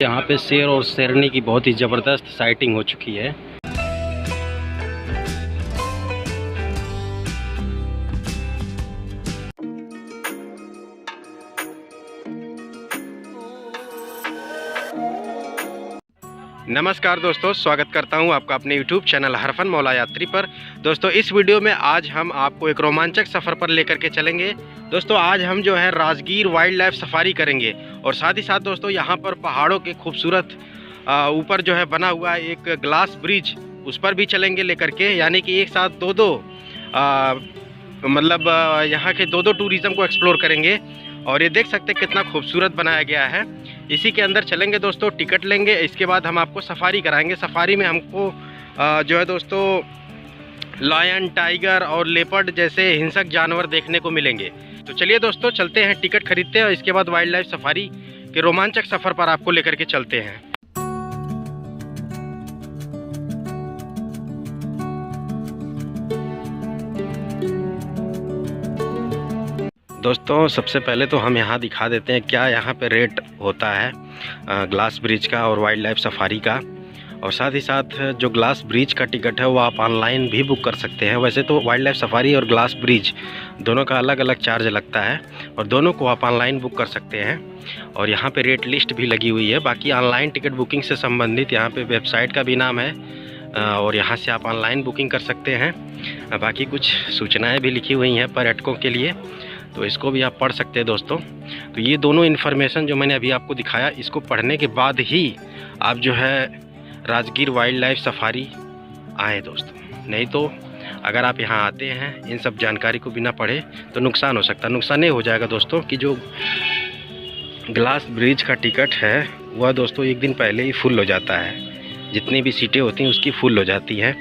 यहाँ पे शेर और शेरनी की बहुत ही ज़बरदस्त साइटिंग हो चुकी है। नमस्कार दोस्तों, स्वागत करता हूं आपका अपने YouTube चैनल हरफन मौला यात्री पर। दोस्तों इस वीडियो में आज हम आपको एक रोमांचक सफ़र पर लेकर के चलेंगे। दोस्तों आज हम जो है राजगीर वाइल्ड लाइफ सफारी करेंगे और साथ ही साथ दोस्तों यहाँ पर पहाड़ों के खूबसूरत ऊपर जो है बना हुआ एक ग्लास ब्रिज, उस पर भी चलेंगे लेकर के, यानी कि एक साथ दो मतलब यहाँ के दो टूरिज़्म को एक्सप्लोर करेंगे। और ये देख सकते हैं कितना खूबसूरत बनाया गया है। इसी के अंदर चलेंगे दोस्तों, टिकट लेंगे, इसके बाद हम आपको सफारी कराएंगे। सफारी में हमको जो है दोस्तों लायन, टाइगर और लेपर्ड जैसे हिंसक जानवर देखने को मिलेंगे। तो चलिए दोस्तों चलते हैं, टिकट खरीदते हैं और इसके बाद वाइल्ड लाइफ सफारी के रोमांचक सफ़र पर आपको लेकर के चलते हैं। दोस्तों सबसे पहले तो हम यहाँ दिखा देते हैं क्या यहाँ पे रेट होता है ग्लास ब्रिज का और वाइल्ड लाइफ सफारी का। और साथ ही साथ जो ग्लास ब्रिज का टिकट है वो आप ऑनलाइन भी बुक कर सकते हैं। वैसे तो वाइल्ड लाइफ सफारी और ग्लास ब्रिज दोनों का अलग अलग चार्ज लगता है और दोनों को आप ऑनलाइन बुक कर सकते हैं। और यहाँ पे रेट लिस्ट भी लगी हुई है। बाकी ऑनलाइन टिकट बुकिंग से संबंधित यहाँ पे वेबसाइट का भी नाम है और यहाँ से आप ऑनलाइन बुकिंग कर सकते हैं। बाकी कुछ सूचनाएँ भी लिखी हुई हैं पर्यटकों के लिए, तो इसको भी आप पढ़ सकते हैं दोस्तों। तो ये दोनों इन्फॉर्मेशन जो मैंने अभी आपको दिखाया, इसको पढ़ने के बाद ही आप जो है राजगीर वाइल्ड लाइफ सफारी आए दोस्तों। नहीं तो अगर आप यहाँ आते हैं इन सब जानकारी को बिना पढ़े तो नुकसान हो सकता है। नुकसान ये हो जाएगा दोस्तों कि जो ग्लास ब्रिज का टिकट है वह दोस्तों एक दिन पहले ही फुल हो जाता है, जितनी भी सीटें होती हैं उसकी फुल हो जाती हैं।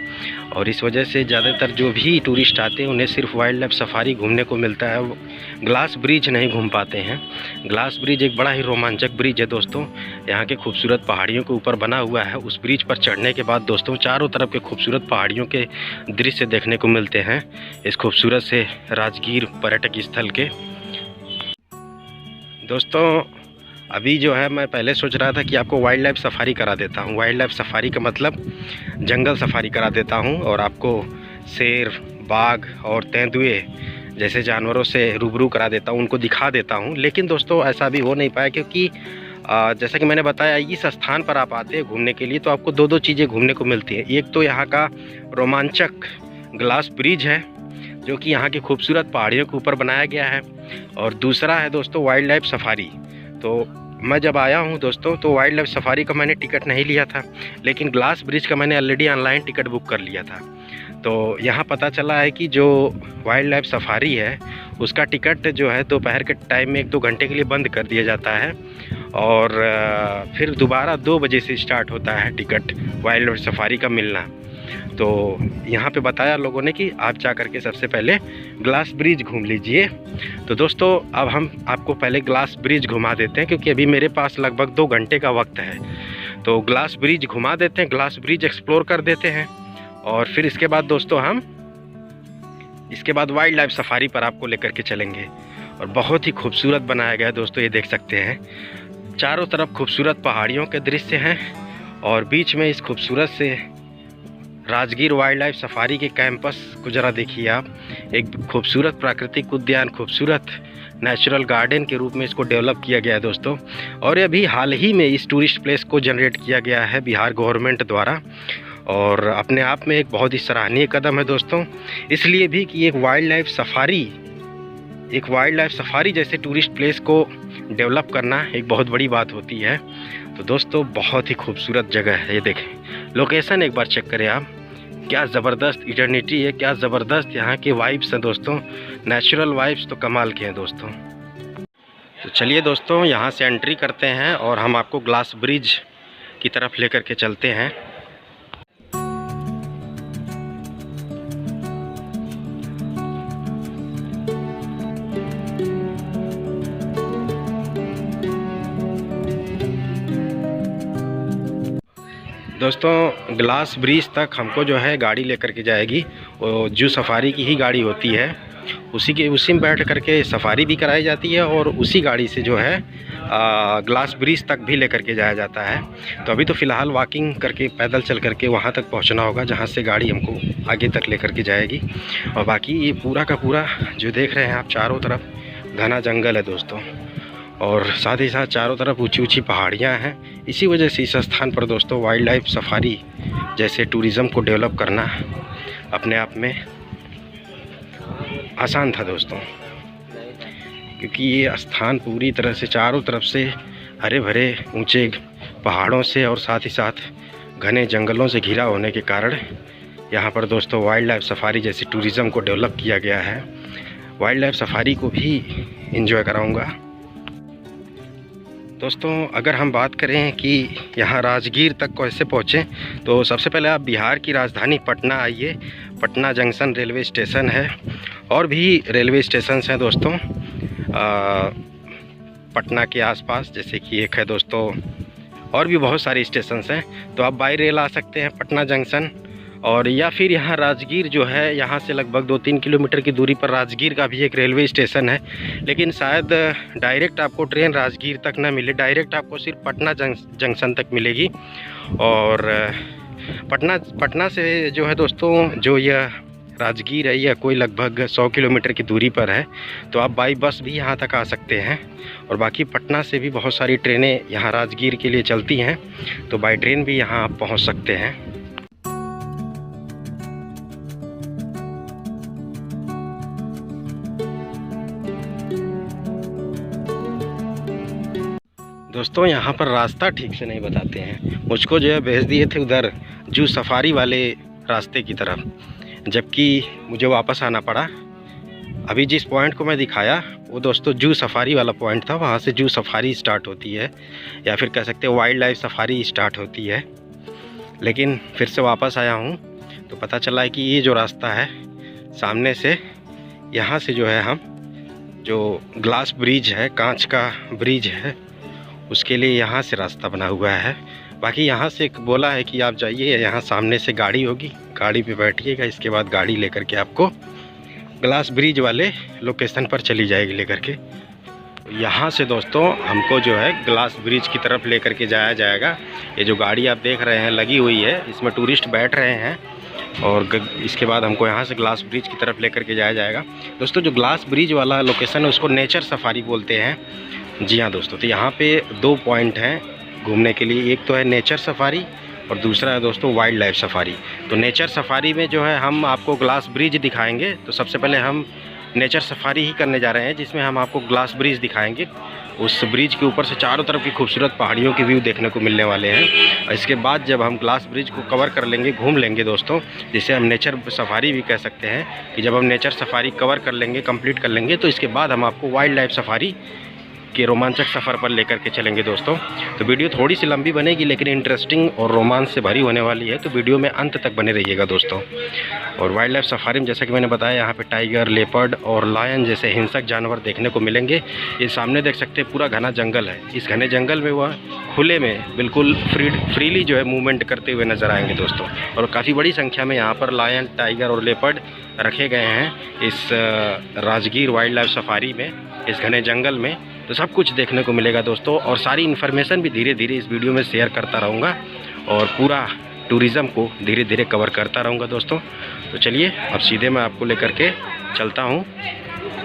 और इस वजह से ज़्यादातर जो भी टूरिस्ट आते हैं उन्हें सिर्फ वाइल्ड लाइफ सफारी घूमने को मिलता है, वो ग्लास ब्रिज नहीं घूम पाते हैं। ग्लास ब्रिज एक बड़ा ही रोमांचक ब्रिज है दोस्तों। यहाँ के खूबसूरत पहाड़ियों के ऊपर बना हुआ है। उस ब्रिज पर चढ़ने के बाद दोस्तों चारों तरफ के खूबसूरत पहाड़ियों के दृश्य देखने को मिलते हैं इस खूबसूरत से राजगीर पर्यटक स्थल के। दोस्तों अभी जो है मैं पहले सोच रहा था कि आपको वाइल्ड लाइफ सफारी करा देता हूँ। वाइल्ड लाइफ सफारी का मतलब जंगल सफारी करा देता हूँ और आपको शेर, बाघ और तेंदुए जैसे जानवरों से रूबरू करा देता हूँ, उनको दिखा देता हूँ। लेकिन दोस्तों ऐसा भी हो नहीं पाया क्योंकि जैसा कि मैंने बताया इस स्थान पर आप आते हैं घूमने के लिए तो आपको दो चीज़ें घूमने को मिलती हैं। एक तो यहाँ का रोमांचक ग्लास ब्रिज है जो कि यहाँ की खूबसूरत पहाड़ियों के ऊपर बनाया गया है, और दूसरा है दोस्तों वाइल्ड लाइफ सफारी। तो मैं जब आया हूँ दोस्तों तो वाइल्ड लाइफ सफारी का मैंने टिकट नहीं लिया था, लेकिन ग्लास ब्रिज का मैंने ऑलरेडी ऑनलाइन टिकट बुक कर लिया था। तो यहाँ पता चला है कि जो वाइल्ड लाइफ सफारी है उसका टिकट जो है दोपहर के टाइम में 1-2 घंटे के लिए बंद कर दिया जाता है और फिर दोबारा 2 बजे से स्टार्ट होता है टिकट वाइल्ड लाइफ सफारी का मिलना। तो यहाँ पे बताया लोगों ने कि आप जा कर के सबसे पहले ग्लास ब्रिज घूम लीजिए। तो दोस्तों अब हम आपको पहले ग्लास ब्रिज घुमा देते हैं क्योंकि अभी मेरे पास लगभग 2 घंटे का वक्त है। तो ग्लास ब्रिज घुमा देते हैं, ग्लास ब्रिज एक्सप्लोर कर देते हैं और फिर इसके बाद दोस्तों हम इसके बाद वाइल्ड लाइफ सफारी पर आपको लेकर के चलेंगे। और बहुत ही खूबसूरत बनाया गया है दोस्तों, ये देख सकते हैं चारों तरफ खूबसूरत पहाड़ियों के दृश्य हैं और बीच में इस खूबसूरत से राजगीर वाइल्ड लाइफ सफारी के कैंपस को ज़रा देखिए आप। एक खूबसूरत प्राकृतिक उद्यान, खूबसूरत नेचुरल गार्डन के रूप में इसको डेवलप किया गया है दोस्तों। और ये अभी हाल ही में इस टूरिस्ट प्लेस को जनरेट किया गया है बिहार गवर्नमेंट द्वारा, और अपने आप में एक बहुत ही सराहनीय कदम है दोस्तों। इसलिए भी कि एक वाइल्ड लाइफ सफारी जैसे टूरिस्ट प्लेस को डेवलप करना एक बहुत बड़ी बात होती है। तो दोस्तों बहुत ही खूबसूरत जगह है, ये देखें लोकेशन एक बार चेक करें आप, क्या ज़बरदस्त इटर्निटी है, क्या ज़बरदस्त यहाँ के वाइब्स हैं दोस्तों। नेचुरल वाइब्स तो कमाल के हैं दोस्तों। तो चलिए दोस्तों यहाँ से एंट्री करते हैं और हम आपको ग्लास ब्रिज की तरफ लेकर के चलते हैं। दोस्तों ग्लास ब्रिज तक हमको जो है गाड़ी लेकर के जाएगी, वो जो सफारी की ही गाड़ी होती है उसी में बैठ करके सफारी भी कराई जाती है और उसी गाड़ी से जो है ग्लास ब्रिज तक भी लेकर के जाया जाता है। तो अभी तो फ़िलहाल वॉकिंग करके पैदल चल करके वहाँ तक पहुँचना होगा जहाँ से गाड़ी हमको आगे तक लेकर के जाएगी। और बाकी ये पूरा का पूरा जो देख रहे हैं आप, चारों तरफ घना जंगल है दोस्तों, और साथ ही साथ चारों तरफ ऊंची ऊंची पहाड़ियाँ हैं। इसी वजह से इस स्थान पर दोस्तों वाइल्ड लाइफ सफारी जैसे टूरिज़्म को डेवलप करना अपने आप में आसान था दोस्तों, क्योंकि ये स्थान पूरी तरह से चारों तरफ से हरे भरे ऊंचे पहाड़ों से और साथ ही साथ घने जंगलों से घिरा होने के कारण यहाँ पर दोस्तों वाइल्ड लाइफ सफारी जैसे टूरिज़्म को डेवलप किया गया है। वाइल्ड लाइफ सफारी को भी एंजॉय कराऊंगा दोस्तों। अगर हम बात करें कि यहाँ राजगीर तक कैसे पहुँचें, तो सबसे पहले आप बिहार की राजधानी पटना आइए। पटना जंक्शन रेलवे स्टेशन है, और भी रेलवे स्टेशंस हैं दोस्तों पटना के आसपास, जैसे कि एक है दोस्तों, और भी बहुत सारे स्टेशंस हैं। तो आप बाई रेल आ सकते हैं पटना जंक्शन, और या फिर यहाँ राजगीर जो है, यहाँ से लगभग 2-3 किलोमीटर की दूरी पर राजगीर का भी एक रेलवे स्टेशन है। लेकिन शायद डायरेक्ट आपको ट्रेन राजगीर तक ना मिले, डायरेक्ट आपको सिर्फ पटना जंक्शन तक मिलेगी। और पटना से जो है दोस्तों, जो यह राजगीर है, यह कोई लगभग 100 किलोमीटर की दूरी पर है। तो आप बाई बस भी यहाँ तक आ सकते हैं, और बाकी पटना से भी बहुत सारी ट्रेनें यहाँ राजगीर के लिए चलती हैं, तो बाई ट्रेन भी यहाँ आप पहुँच सकते हैं। दोस्तों यहाँ पर रास्ता ठीक से नहीं बताते हैं, मुझको जो है भेज दिए थे उधर जू सफारी वाले रास्ते की तरफ, जबकि मुझे वापस आना पड़ा। अभी जिस पॉइंट को मैं दिखाया वो दोस्तों जू सफारी वाला पॉइंट था, वहाँ से जू सफारी स्टार्ट होती है, या फिर कह सकते हैं वाइल्ड लाइफ सफारी स्टार्ट होती है। लेकिन फिर से वापस आया हूँ तो पता चला है कि ये जो रास्ता है सामने से, यहाँ से जो है हम जो ग्लास ब्रिज है, कांच का ब्रिज है, उसके लिए यहाँ से रास्ता बना हुआ है। बाकी यहाँ से एक बोला है कि आप जाइए, यहाँ सामने से गाड़ी होगी, गाड़ी पे बैठिएगा, इसके बाद गाड़ी लेकर के आपको ग्लास ब्रिज वाले लोकेशन पर चली जाएगी लेकर के। यहाँ से दोस्तों हमको जो है ग्लास ब्रिज की तरफ लेकर के जाया जाएगा। ये जो गाड़ी आप देख रहे हैं लगी हुई है, इसमें टूरिस्ट बैठ रहे हैं, और इसके बाद हमको यहाँ से ग्लास ब्रिज की तरफ लेकर के जाया जाएगा। दोस्तों जो ग्लास ब्रिज वाला लोकेशन है उसको नेचर सफारी बोलते हैं। जी हाँ दोस्तों, तो यहाँ पे 2 पॉइंट हैं घूमने के लिए, एक तो है नेचर सफारी और दूसरा है दोस्तों वाइल्ड लाइफ सफारी। तो नेचर सफारी में जो है हम आपको ग्लास ब्रिज दिखाएंगे। तो सबसे पहले हम नेचर सफारी ही करने जा रहे हैं, जिसमें हम आपको ग्लास ब्रिज दिखाएंगे। उस ब्रिज के ऊपर से चारों तरफ की खूबसूरत पहाड़ियों के व्यू देखने को मिलने वाले हैं। और इसके बाद जब हम ग्लास ब्रिज को कवर कर लेंगे, घूम लेंगे दोस्तों, जिसे हम नेचर सफारी भी कह सकते हैं, कि जब हम नेचर सफारी कवर कर लेंगे, कंप्लीट कर लेंगे, तो इसके बाद हम आपको वाइल्ड लाइफ सफारी के रोमांचक सफ़र पर लेकर के चलेंगे दोस्तों। तो वीडियो थोड़ी सी लंबी बनेगी, लेकिन इंटरेस्टिंग और रोमांच से भरी होने वाली है, तो वीडियो में अंत तक बने रहिएगा दोस्तों। और वाइल्ड लाइफ सफारी में जैसा कि मैंने बताया, यहाँ पे टाइगर, लेपर्ड और लायन जैसे हिंसक जानवर देखने को मिलेंगे। ये सामने देख सकते हैं पूरा घना जंगल है। इस घने जंगल में वह खुले में बिल्कुल फ्रीली जो है मूवमेंट करते हुए नज़र आएंगे दोस्तों। और काफ़ी बड़ी संख्या में यहाँ पर लायन, टाइगर और लेपर्ड रखे गए हैं इस राजगीर वाइल्ड लाइफ सफारी में, इस घने जंगल में। तो सब कुछ देखने को मिलेगा दोस्तों, और सारी इन्फॉर्मेशन भी धीरे धीरे इस वीडियो में शेयर करता रहूँगा, और पूरा टूरिज़्म को धीरे धीरे कवर करता रहूँगा दोस्तों। तो चलिए अब सीधे मैं आपको लेकर के चलता हूँ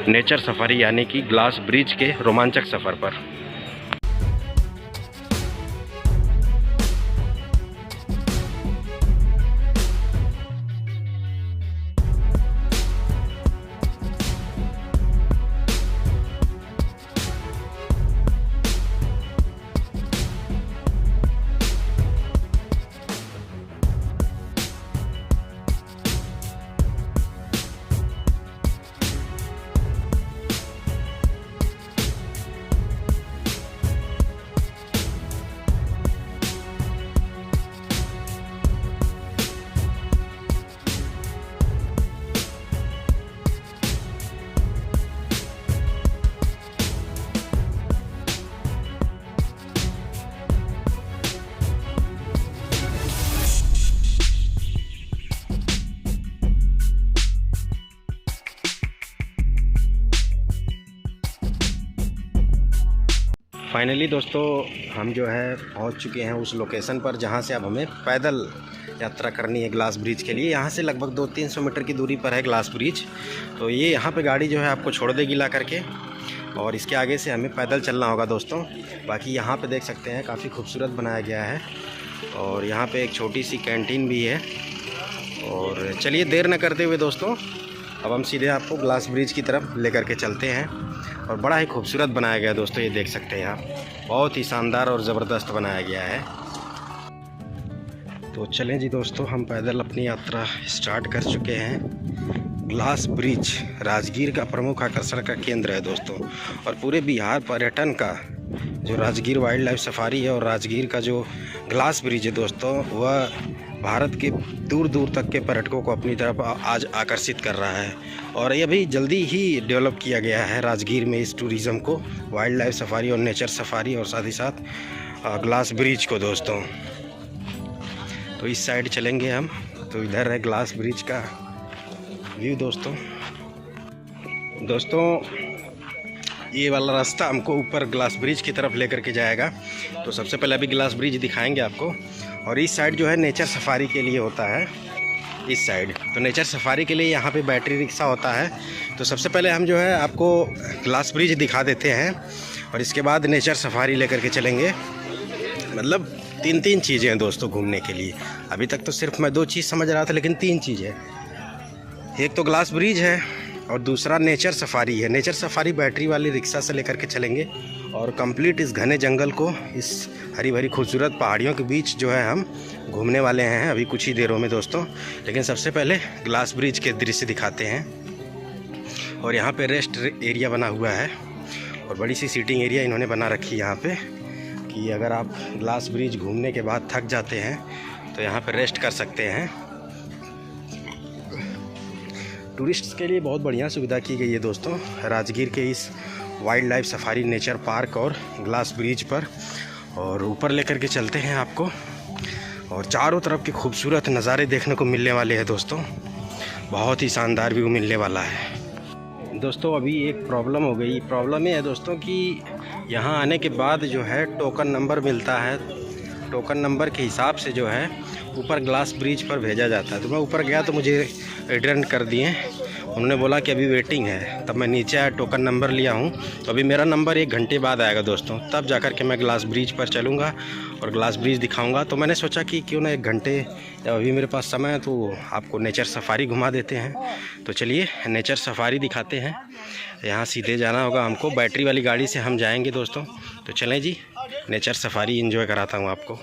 नेचर सफारी यानी कि ग्लास ब्रिज के रोमांचक सफ़र पर। फाइनली दोस्तों हम जो है पहुंच चुके हैं उस लोकेशन पर जहां से अब हमें पैदल यात्रा करनी है ग्लास ब्रिज के लिए। यहां से लगभग 200-300 मीटर की दूरी पर है ग्लास ब्रिज। तो ये यहां पे गाड़ी जो है आपको छोड़ देगी ला करके, और इसके आगे से हमें पैदल चलना होगा दोस्तों। बाकी यहाँ पे देख सकते हैं काफ़ी खूबसूरत बनाया गया है, और यहाँ पे एक छोटी सी कैंटीन भी है। और चलिए देर न करते हुए दोस्तों अब हम सीधे आपको ग्लास ब्रिज की तरफ लेकर के चलते हैं। और बड़ा ही खूबसूरत बनाया गया है दोस्तों, ये देख सकते हैं आप, बहुत ही शानदार और ज़बरदस्त बनाया गया है। तो चलें जी दोस्तों, हम पैदल अपनी यात्रा स्टार्ट कर चुके हैं। ग्लास ब्रिज राजगीर का प्रमुख आकर्षण का केंद्र है दोस्तों, और पूरे बिहार पर्यटन का जो राजगीर वाइल्ड लाइफ सफारी है और राजगीर का जो ग्लास ब्रिज है दोस्तों, वह भारत के दूर दूर तक के पर्यटकों को अपनी तरफ आज आकर्षित कर रहा है। और ये भी जल्दी ही डेवलप किया गया है राजगीर में इस टूरिज़्म को, वाइल्ड लाइफ सफारी और नेचर सफारी, और साथ ही साथ ग्लास ब्रिज को दोस्तों। तो इस साइड चलेंगे हम, तो इधर है ग्लास ब्रिज का व्यू दोस्तों। ये वाला रास्ता हमको ऊपर ग्लास ब्रिज की तरफ लेकर के जाएगा। तो सबसे पहले अभी ग्लास ब्रिज दिखाएंगे आपको, और इस साइड जो है नेचर सफारी के लिए होता है, इस साइड। तो नेचर सफारी के लिए यहाँ पे बैटरी रिक्शा होता है। तो सबसे पहले हम जो है आपको ग्लास ब्रिज दिखा देते हैं, और इसके बाद नेचर सफारी लेकर के चलेंगे। मतलब 3 चीज़ें हैं दोस्तों घूमने के लिए। अभी तक तो सिर्फ मैं 2 चीज़ समझ रहा था, लेकिन 3 चीज़ है। एक तो ग्लास ब्रिज है, और दूसरा नेचर सफारी है। नेचर सफारी बैटरी वाली रिक्शा से लेकर के चलेंगे, और कंप्लीट इस घने जंगल को, इस हरी भरी खूबसूरत पहाड़ियों के बीच जो है हम घूमने वाले हैं अभी कुछ ही देरों में दोस्तों। लेकिन सबसे पहले ग्लास ब्रिज के दृश्य दिखाते हैं। और यहाँ पे रेस्ट एरिया बना हुआ है, और बड़ी सी सीटिंग एरिया इन्होंने बना रखी है यहाँ पे, कि अगर आप ग्लास ब्रिज घूमने के बाद थक जाते हैं तो यहाँ पर रेस्ट कर सकते हैं। टूरिस्ट्स के लिए बहुत बढ़िया सुविधा की गई है दोस्तों राजगीर के इस wild life safari nature park और ग्लास ब्रिज पर। और ऊपर लेकर के चलते हैं आपको, और चारों तरफ के खूबसूरत नज़ारे देखने को मिलने वाले हैं दोस्तों। बहुत ही शानदार व्यू मिलने वाला है दोस्तों। अभी एक प्रॉब्लम हो गई। प्रॉब्लम ये है दोस्तों कि यहाँ आने के बाद जो है टोकन नंबर मिलता है। टोकन नंबर के हिसाब से जो है ऊपर ग्लास ब्रिज पर भेजा जाता है। तो मैं ऊपर गया तो मुझे रिटर्न कर दिए। उन्होंने बोला कि अभी वेटिंग है। तब मैं नीचे आया, टोकन नंबर लिया हूँ। तो अभी मेरा नंबर 1 घंटे बाद आएगा दोस्तों, तब जाकर के मैं ग्लास ब्रिज पर चलूँगा और ग्लास ब्रिज दिखाऊँगा। तो मैंने सोचा कि क्यों ना 1 घंटे, अभी मेरे पास समय है, तो आपको नेचर सफारी घुमा देते हैं। तो चलिए नेचर सफारी दिखाते हैं। यहाँ सीधे जाना होगा हमको, बैटरी वाली गाड़ी से हम जाएँगे दोस्तों। तो चलें जी, नेचर सफारी एंजॉय कराता हूँ आपको।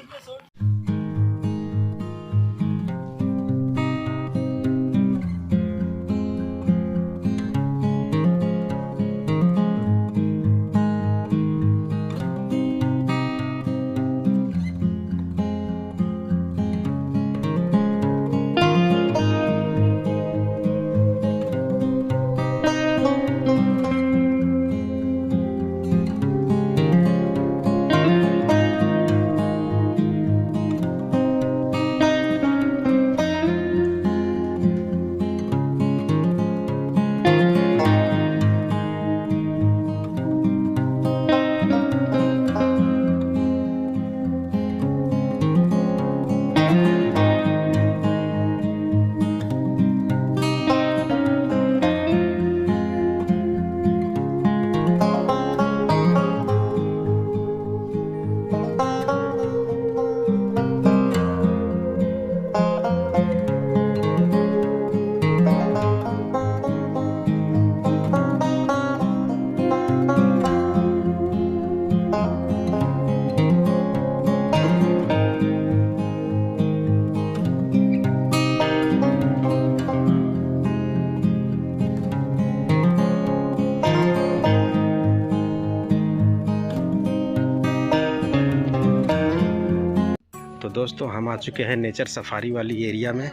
तो दोस्तों हम आ चुके हैं नेचर सफारी वाली एरिया में,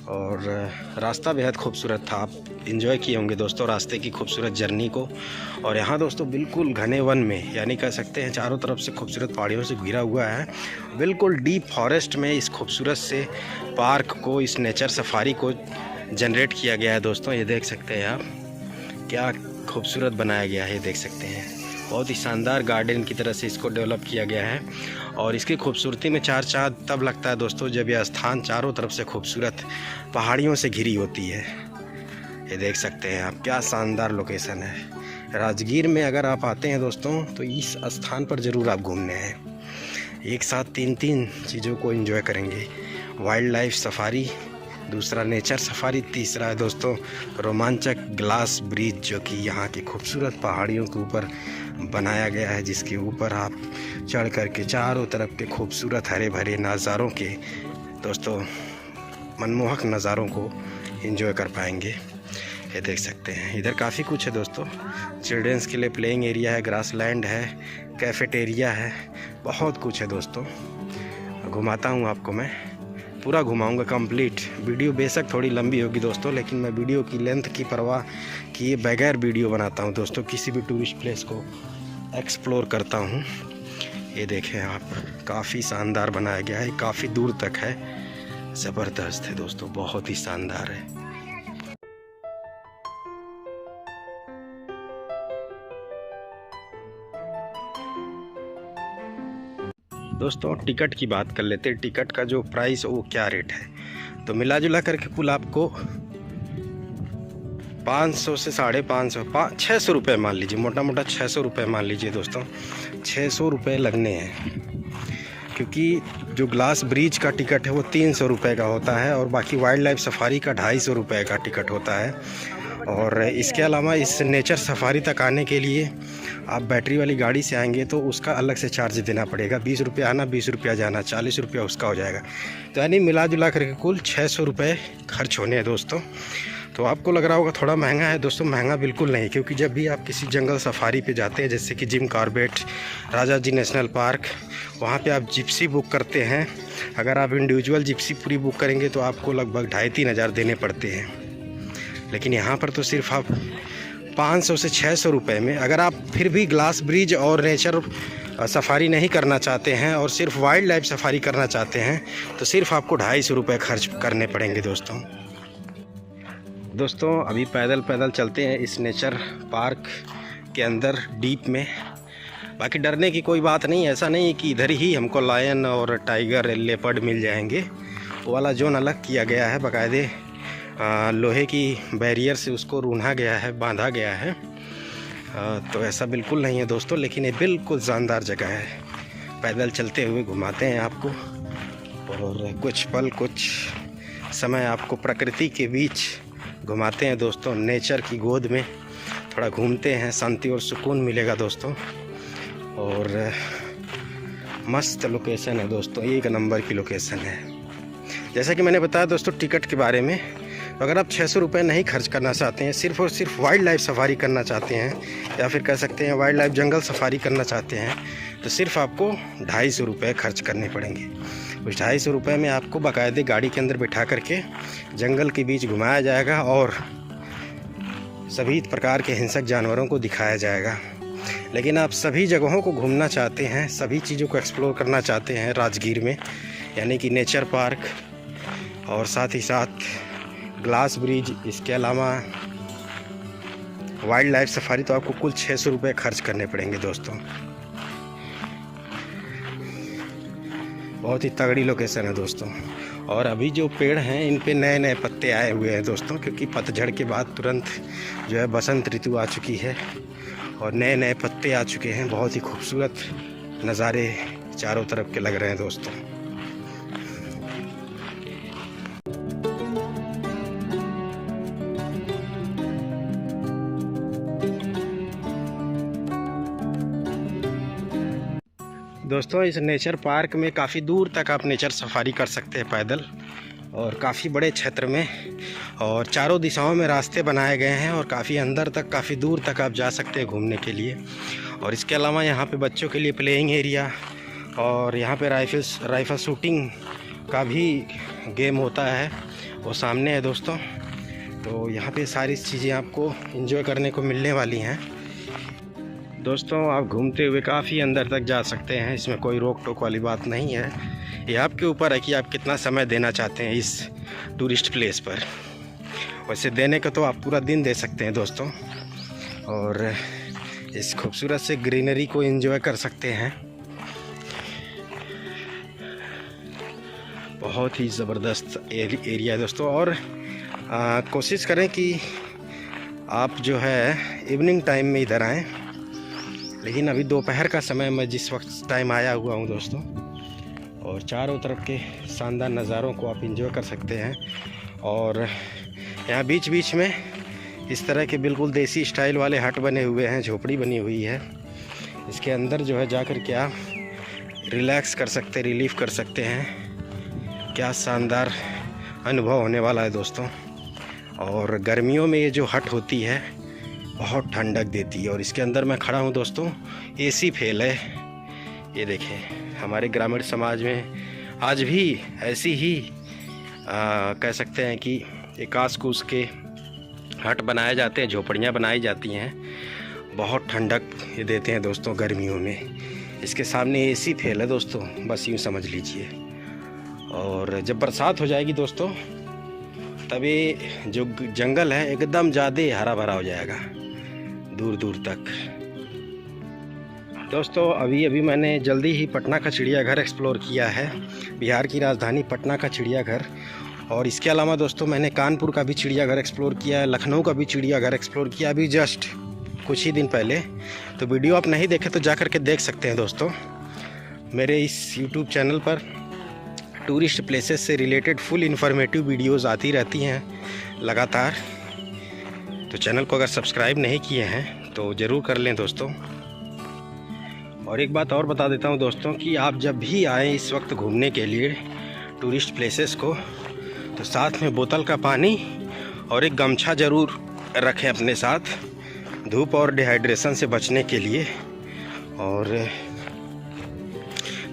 और रास्ता बेहद खूबसूरत था। आप एंजॉय किए होंगे दोस्तों रास्ते की खूबसूरत जर्नी को। और यहाँ दोस्तों बिल्कुल घने वन में, यानी कह सकते हैं चारों तरफ से खूबसूरत पहाड़ियों से घिरा हुआ है, बिल्कुल डीप फॉरेस्ट में इस खूबसूरत से पार्क को, इस नेचर सफारी को जनरेट किया गया है दोस्तों। ये देख सकते हैं आप, क्या खूबसूरत बनाया गया है, ये देख सकते हैं। बहुत ही शानदार गार्डन की तरह से इसको डेवलप किया गया है। और इसकी खूबसूरती में चार चांद तब लगता है दोस्तों जब यह स्थान चारों तरफ से खूबसूरत पहाड़ियों से घिरी होती है। ये देख सकते हैं आप, क्या शानदार लोकेशन है। राजगीर में अगर आप आते हैं दोस्तों तो इस स्थान पर ज़रूर आप घूमने हैं। एक साथ तीन चीज़ों को एंजॉय करेंगे, वाइल्ड लाइफ सफारी, दूसरा नेचर सफारी, तीसरा है दोस्तों रोमांचक ग्लास ब्रिज जो कि यहाँ की खूबसूरत पहाड़ियों के ऊपर बनाया गया है, जिसके ऊपर आप चढ़ कर के चारों तरफ के खूबसूरत हरे भरे नज़ारों के दोस्तों मनमोहक नज़ारों को एंजॉय कर पाएंगे। ये देख सकते हैं इधर काफ़ी कुछ है दोस्तों, चिल्ड्रंस के लिए प्लेइंग एरिया है, ग्रास लैंड है, कैफेटेरिया है, बहुत कुछ है दोस्तों। घुमाता हूँ आपको, मैं पूरा घुमाऊंगा कंप्लीट। वीडियो बेशक थोड़ी लंबी होगी दोस्तों, लेकिन मैं वीडियो की लेंथ की परवाह किए बगैर वीडियो बनाता हूँ दोस्तों। किसी भी टूरिस्ट प्लेस को एक्सप्लोर करता हूँ। ये देखें आप, काफ़ी शानदार बनाया गया है, काफ़ी दूर तक है, ज़बरदस्त है दोस्तों, बहुत ही शानदार है। दोस्तों टिकट की बात कर लेते हैं, टिकट का जो प्राइस वो क्या रेट है। तो मिला जुला करके कुल आपको 500 से 550 600 रुपये मान लीजिए, मोटा मोटा 600 रुपये मान लीजिए दोस्तों, 600 रुपये लगने हैं। क्योंकि जो ग्लास ब्रिज का टिकट है वो 300 रुपये का होता है और बाकी वाइल्ड लाइफ सफारी का 250 रुपये का टिकट होता है। और इसके अलावा इस नेचर सफारी तक आने के लिए आप बैटरी वाली गाड़ी से आएंगे तो उसका अलग से चार्ज देना पड़ेगा, 20 रुपये आना, 20 रुपया जाना, 40 रुपया उसका हो जाएगा। तो यानी मिला जुला करके कुल 600 रुपये खर्च होने हैं दोस्तों। तो आपको लग रहा होगा थोड़ा महंगा है दोस्तों, महंगा बिल्कुल नहीं, क्योंकि जब भी आप किसी जंगल सफारी पे जाते हैं जैसे कि जिम कॉर्बेट, राजा जी नेशनल पार्क, वहाँ पे आप जिप्सी बुक करते हैं। अगर आप इंडिविजुअल जिप्सी पूरी बुक करेंगे तो आपको लगभग 2,500-3 हज़ार देने पड़ते हैं। लेकिन यहाँ पर तो सिर्फ आप 500 से 600 रुपये में, अगर आप फिर भी ग्लास ब्रिज और नेचर सफारी नहीं करना चाहते हैं और सिर्फ वाइल्ड लाइफ सफारी करना चाहते हैं तो सिर्फ आपको 250 रुपये खर्च करने पड़ेंगे दोस्तों। अभी पैदल चलते हैं इस नेचर पार्क के अंदर डीप में। बाकी डरने की कोई बात नहीं, ऐसा नहीं है कि इधर ही हमको लायन और टाइगर, लेपर्ड मिल जाएंगे। वो वाला जोन अलग किया गया है, बाकायदे लोहे की बैरियर से उसको रूंधा गया है, बांधा गया है। तो ऐसा बिल्कुल नहीं है दोस्तों, लेकिन ये बिल्कुल शानदार जगह है। पैदल चलते हुए घुमाते हैं आपको और कुछ पल, कुछ समय आपको प्रकृति के बीच घुमाते हैं दोस्तों। नेचर की गोद में थोड़ा घूमते हैं, शांति और सुकून मिलेगा दोस्तों। और मस्त लोकेशन है दोस्तों, एक नंबर की लोकेशन है। जैसा कि मैंने बताया दोस्तों टिकट के बारे में, अगर आप 600 रुपये नहीं खर्च करना चाहते हैं, सिर्फ और सिर्फ वाइल्ड लाइफ सफारी करना चाहते हैं, या फिर कह सकते हैं वाइल्ड लाइफ जंगल सफारी करना चाहते हैं, तो सिर्फ आपको 250 रुपये खर्च करने पड़ेंगे। उस 250 रुपये में आपको बाकायदे गाड़ी के अंदर बिठा करके जंगल के बीच घुमाया जाएगा और सभी प्रकार के हिंसक जानवरों को दिखाया जाएगा। लेकिन आप सभी जगहों को घूमना चाहते हैं, सभी चीज़ों को एक्सप्लोर करना चाहते हैं राजगीर में, यानी कि नेचर पार्क और साथ ही साथ ग्लास ब्रिज, इसके अलावा वाइल्ड लाइफ सफारी, तो आपको कुल 600 रुपये खर्च करने पड़ेंगे दोस्तों। बहुत ही तगड़ी लोकेशन है दोस्तों। और अभी जो पेड़ हैं इन पे नए नए पत्ते आए हुए हैं दोस्तों, क्योंकि पतझड़ के बाद तुरंत जो है बसंत ऋतु आ चुकी है और नए नए पत्ते आ चुके हैं। बहुत ही खूबसूरत नज़ारे चारों तरफ के लग रहे हैं दोस्तों। दोस्तों इस नेचर पार्क में काफ़ी दूर तक आप नेचर सफारी कर सकते हैं पैदल, और काफ़ी बड़े क्षेत्र में, और चारों दिशाओं में रास्ते बनाए गए हैं और काफ़ी अंदर तक, काफ़ी दूर तक आप जा सकते हैं घूमने के लिए। और इसके अलावा यहाँ पे बच्चों के लिए प्लेइंग एरिया और यहाँ पे राइफल शूटिंग का भी गेम होता है, वो सामने है दोस्तों। तो यहाँ पे सारी चीज़ें आपको एंजॉय करने को मिलने वाली हैं दोस्तों। आप घूमते हुए काफ़ी अंदर तक जा सकते हैं, इसमें कोई रोक टोक वाली बात नहीं है। ये आपके ऊपर है कि आप कितना समय देना चाहते हैं इस टूरिस्ट प्लेस पर। वैसे देने का तो आप पूरा दिन दे सकते हैं दोस्तों। और इस खूबसूरत से ग्रीनरी को एंजॉय कर सकते हैं। बहुत ही ज़बरदस्त एरिया है दोस्तों। और कोशिश करें कि आप जो है इवनिंग टाइम में इधर आएँ, लेकिन अभी दोपहर का समय मैं जिस वक्त टाइम आया हुआ हूँ दोस्तों, और चारों तरफ के शानदार नज़ारों को आप एंजॉय कर सकते हैं। और यहाँ बीच बीच में इस तरह के बिल्कुल देसी स्टाइल वाले हट बने हुए हैं, झोपड़ी बनी हुई है। इसके अंदर जो है जाकर के आप रिलैक्स कर सकते, रिलीफ कर सकते हैं। क्या शानदार अनुभव होने वाला है दोस्तों। और गर्मियों में ये जो हट होती है बहुत ठंडक देती है। और इसके अंदर मैं खड़ा हूँ दोस्तों, एसी फेल है। ये देखें, हमारे ग्रामीण समाज में आज भी ऐसी ही कह सकते हैं कि एकास कूस के हट बनाए जाते हैं, झोपड़ियाँ बनाई जाती हैं। बहुत ठंडक ये देते हैं दोस्तों गर्मियों में। इसके सामने एसी फेल है दोस्तों, बस यूँ समझ लीजिए। और जब बरसात हो जाएगी दोस्तों, तब ये जो जंगल है एकदम ज़्यादा हरा भरा हो जाएगा दूर दूर तक। दोस्तों अभी मैंने जल्दी ही पटना का चिड़ियाघर एक्सप्लोर किया है, बिहार की राजधानी पटना का चिड़ियाघर। और इसके अलावा दोस्तों मैंने कानपुर का भी चिड़ियाघर एक्सप्लोर किया है, लखनऊ का भी चिड़ियाघर एक्सप्लोर किया अभी जस्ट कुछ ही दिन पहले। तो वीडियो आप नहीं देखे तो जा कर के देख सकते हैं दोस्तों। मेरे इस यूट्यूब चैनल पर टूरिस्ट प्लेसेस से रिलेटेड फुल इन्फॉर्मेटिव वीडियोस आती रहती हैं लगातार। तो चैनल को अगर सब्सक्राइब नहीं किए हैं तो ज़रूर कर लें दोस्तों। और एक बात और बता देता हूं दोस्तों कि आप जब भी आएँ इस वक्त घूमने के लिए टूरिस्ट प्लेसेस को, तो साथ में बोतल का पानी और एक गमछा ज़रूर रखें अपने साथ, धूप और डिहाइड्रेशन से बचने के लिए। और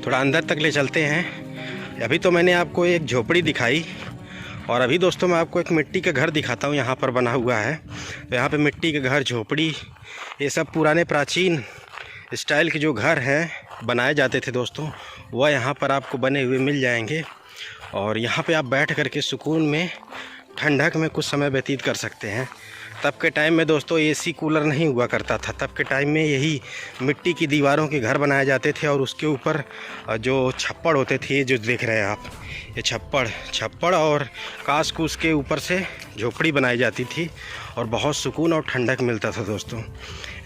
थोड़ा अंदर तक ले चलते हैं। अभी तो मैंने आपको एक झोपड़ी दिखाई, और अभी दोस्तों मैं आपको एक मिट्टी का घर दिखाता हूँ, यहाँ पर बना हुआ है। तो यहाँ पे मिट्टी के घर, झोपड़ी, ये सब पुराने प्राचीन स्टाइल के जो घर हैं बनाए जाते थे दोस्तों, वह यहाँ पर आपको बने हुए मिल जाएंगे। और यहाँ पे आप बैठ कर के सुकून में, ठंडक में कुछ समय व्यतीत कर सकते हैं। तब के टाइम में दोस्तों एसी कूलर नहीं हुआ करता था। तब के टाइम में यही मिट्टी की दीवारों के घर बनाए जाते थे, और उसके ऊपर जो छप्पड़ होते थे, जो देख रहे हैं आप, ये छप्पड़ और कास कूस के ऊपर से झोपड़ी बनाई जाती थी, और बहुत सुकून और ठंडक मिलता था दोस्तों।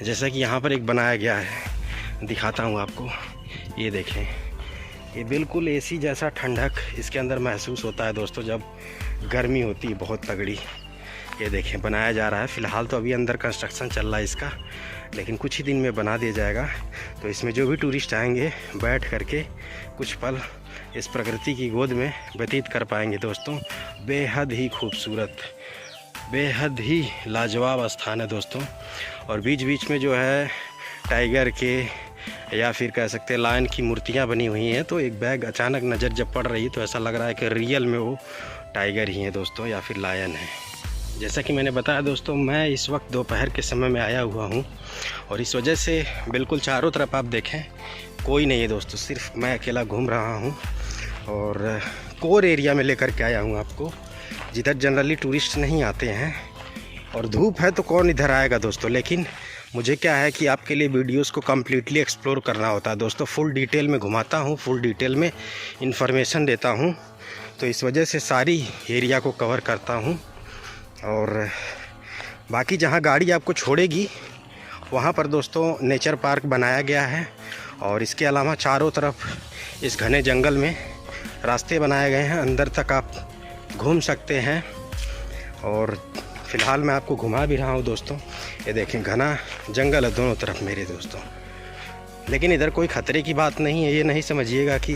जैसा कि यहाँ पर एक बनाया गया है, दिखाता हूँ आपको। ये देखें, ये बिल्कुल एसी जैसा ठंडक इसके अंदर महसूस होता है दोस्तों जब गर्मी होती है बहुत तगड़ी। ये देखें, बनाया जा रहा है। फ़िलहाल तो अभी अंदर कंस्ट्रक्शन चल रहा है इसका, लेकिन कुछ ही दिन में बना दिया जाएगा। तो इसमें जो भी टूरिस्ट आएंगे बैठ करके कुछ पल इस प्रकृति की गोद में व्यतीत कर पाएंगे दोस्तों। बेहद ही खूबसूरत, बेहद ही लाजवाब स्थान है दोस्तों। और बीच बीच में जो है टाइगर के या फिर कह सकते हैं लायन की मूर्तियाँ बनी हुई हैं। तो एक बैग अचानक नज़र जब पड़ रही है तो ऐसा लग रहा है कि रियल में वो टाइगर ही हैं दोस्तों, या फिर लायन है। जैसा कि मैंने बताया दोस्तों, मैं इस वक्त दोपहर के समय में आया हुआ हूँ, और इस वजह से बिल्कुल चारों तरफ आप देखें कोई नहीं है दोस्तों, सिर्फ मैं अकेला घूम रहा हूँ। और कोर एरिया में लेकर के आया हूँ आपको, जिधर जनरली टूरिस्ट नहीं आते हैं। और धूप है तो कौन इधर आएगा दोस्तों, लेकिन मुझे क्या है कि आपके लिए वीडियोस को कम्प्लीटली एक्सप्लोर करना होता है दोस्तों। फुल डिटेल में घुमाता हूँ, फुल डिटेल में इंफॉर्मेशन देता हूँ, तो इस वजह से सारी एरिया को कवर करता हूँ। और बाकी जहाँ गाड़ी आपको छोड़ेगी वहाँ पर दोस्तों नेचर पार्क बनाया गया है, और इसके अलावा चारों तरफ इस घने जंगल में रास्ते बनाए गए हैं, अंदर तक आप घूम सकते हैं। और फ़िलहाल मैं आपको घुमा भी रहा हूँ दोस्तों। ये देखें, घना जंगल है दोनों तरफ मेरे दोस्तों, लेकिन इधर कोई ख़तरे की बात नहीं है, ये नहीं समझिएगा कि,